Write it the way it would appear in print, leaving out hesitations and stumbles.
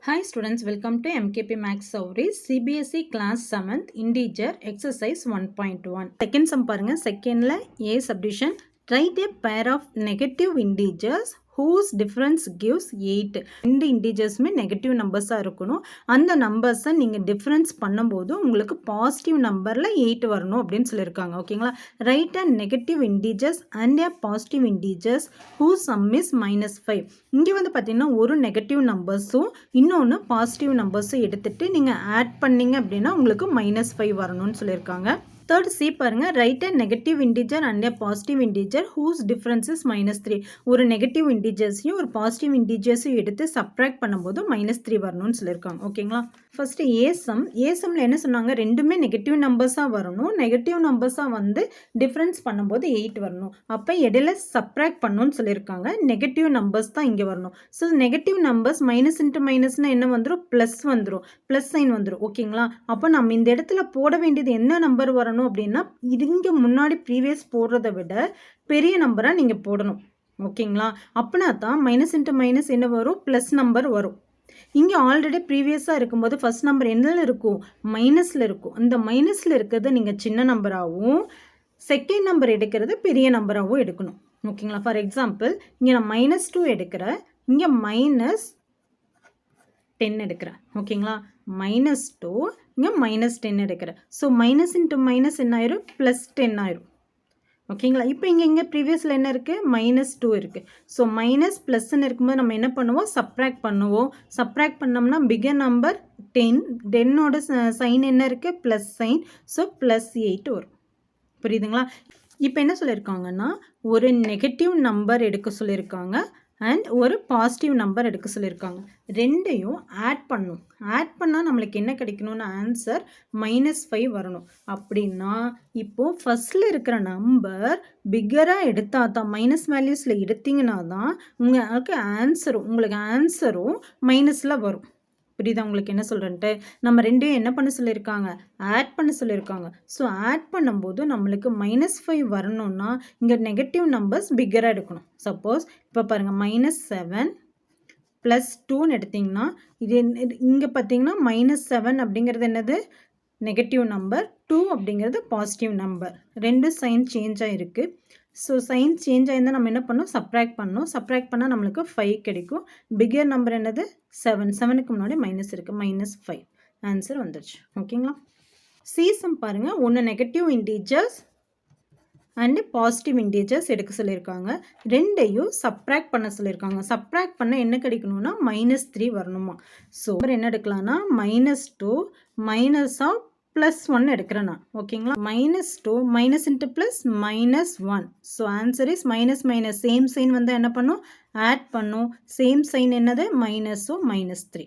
Hi students, welcome to MKP Max Sauri CBSE class 7th integer exercise 1.1. Second sum பாருங்க. secondல A subdivision. Write a pair of negative integers whose difference gives 8. ரெண்டு இன்டிஜர்ஸுமே negative நம்பர்ஸாக இருக்கணும். அந்த நம்பர்ஸை நீங்கள் difference பண்ணும்போது உங்களுக்கு positive நம்பரில் 8 வரணும் அப்படின்னு சொல்லியிருக்காங்க. ஓகேங்களா? Right and negative integers and A positive integers whose sum is -5. இங்கே வந்து பார்த்தீங்கன்னா ஒரு நெகட்டிவ் நம்பர்ஸும் இன்னொன்று பாசிட்டிவ் நம்பர்ஸும் எடுத்துகிட்டு நீங்கள் ஆட் பண்ணிங்க அப்படின்னா உங்களுக்கு -5 வரணும்னு சொல்லியிருக்காங்க. தேர்ட் சி பாருங்க, write a negative integer and a positive integer whose difference is -3. ஒரு நெகட்டிவ் இன்டிஜர்ஸையும் ஒரு பாசிட்டிவ் இன்டிஜர்ஸையும் எடுத்து சப்ராக்ட் பண்ணும்போது -3 வரணும்னு சொல்லியிருக்காங்க. ஓகேங்களா? ஃபர்ஸ்ட் ஏசம்ல என்ன சொன்னாங்க, ரெண்டுமே நெகட்டிவ் நம்பர்ஸாக வரணும். நெகட்டிவ் நம்பர்ஸாக வந்து டிஃபரன்ஸ் பண்ணும்போது 8 வரணும். அப்போ இடையில சப்ராக்ட் பண்ணணும்னு சொல்லியிருக்காங்க. நெகட்டிவ் நம்பர்ஸ் தான் இங்கே வரணும். So negative numbers minus into மைனஸ்னால் என்ன வந்துடும், ப்ளஸ் வந்துடும், ப்ளஸ் சைன் வந்துடும். ஓகேங்களா? அப்போ நம்ம இந்த இடத்துல போட வேண்டியது என்ன நம்பர் வரணும் அப்படின்னா, இங்கே முன்னாடி ப்ரீவியஸ் போடுறதை விட பெரிய நம்பராக நீங்கள் போடணும். ஓகேங்களா? அப்படின்னா தான் மைனஸ் இன்ட்டு மைனஸ் என்ன வரும், ப்ளஸ் நம்பர் வரும். இங்கே ஆல்ரெடி ப்ரீவியஸாக இருக்கும்போது ஃபர்ஸ்ட் நம்பர் என்னல இருக்கும், மைனஸில் இருக்கும். அந்த மைனஸில் இருக்கிறது நீங்கள் சின்ன நம்பராகவும் செகண்ட் நம்பர் எடுக்கிறது பெரிய நம்பராகவும் எடுக்கணும். ஓகேங்களா? ஃபார் எக்ஸாம்பிள் இங்கே நான் -2 எடுக்கிறேன், இங்கே -10 எடுக்கிறேன். ஓகேங்களா? -2 இங்கே -10 எடுக்கிறேன். ஸோ மைனஸ் இன்ட்டு மைனஸ் என்ன ஆயிரும், +10 ஆயிரும். ஓகேங்களா? இப்போ இங்கே ப்ரீவியஸில் என்ன இருக்குது, -2 இருக்குது. ஸோ மைனஸ் ப்ளஸ்ன்னு இருக்கும்போது நம்ம என்ன பண்ணுவோம், சப்ராக்ட் பண்ணுவோம். சப்ராக்ட் பண்ணோம்னா பிகர் நம்பர் 10ஓட சைன் என்ன இருக்குது, ப்ளஸ் சைன். ஸோ +8 வரும். புரியுதுங்களா? இப்போ என்ன சொல்லியிருக்காங்கன்னா, ஒரு நெகட்டிவ் நம்பர் எடுக்க சொல்லியிருக்காங்க அண்ட் ஒரு பாசிட்டிவ் நம்பர் எடுக்க சொல்லியிருக்காங்க. ரெண்டையும் ஆட் பண்ணும். ஆட் பண்ணால் நம்மளுக்கு என்ன கிடைக்கணும்னு ஆன்சர் -5 வரணும். அப்படின்னா இப்போது ஃபஸ்ட்டில் இருக்கிற நம்பர் பிக்கராக எடுத்தால் தான், மைனஸ் வேல்யூஸில் எடுத்திங்கன்னா தான் உங்களுக்கு ஆன்சரும் மைனஸில் வரும். புரியுதா உங்களுக்கு என்ன சொல்கிறேன்ட்டு? நம்ம ரெண்டையும் என்ன பண்ண சொல்லியிருக்காங்க, ஆட் பண்ண சொல்லியிருக்காங்க. ஸோ ஆட் பண்ணும்போது நம்மளுக்கு -5 வரணும்னா இங்கே நெகட்டிவ் நம்பர்ஸ் பிக்கராக எடுக்கணும். சப்போஸ் இப்போ பாருங்கள், -7 + 2ன்னு எடுத்திங்கன்னா இது இங்கே பார்த்தீங்கன்னா -7 அப்படிங்கிறது என்னது, நெகட்டிவ் நம்பர், 2 அப்படிங்கிறது பாசிட்டிவ் நம்பர். ரெண்டு சைன் சேஞ்ச் ஆகிருக்கு. ஸோ சைன் சேஞ்ச் ஆகிருந்தால் நம்ம என்ன பண்ணோம், சப்ராக்ட் பண்ணோம். சப்ராக்ட் பண்ணால் நம்மளுக்கு 5 கிடைக்கும். பிகர் நம்பர் என்னது, 7க்கு முன்னாடி மைனஸ் இருக்குது, -5. ஆன்சர் வந்துடுச்சு. ஓகேங்களா? சம் பாருங்கள், ஒன்று negative integers and positive integers எடுக்க சொல்லியிருக்காங்க. ரெண்டையும் சப்ராக்ட் பண்ண சொல்லியிருக்காங்க. சப்ராக்ட் பண்ண என்ன கிடைக்கணும்னா -3 வரணுமா. ஸோ என்ன எடுக்கலாம்னா -2 -+1 எடுக்கிறேன் நான். ஓகேங்களா? -2 minus into plus -1. So answer is minus same sign வந்து என்ன பண்ணும், ஆட் பண்ணும். சேம் சைன் என்னது, -3.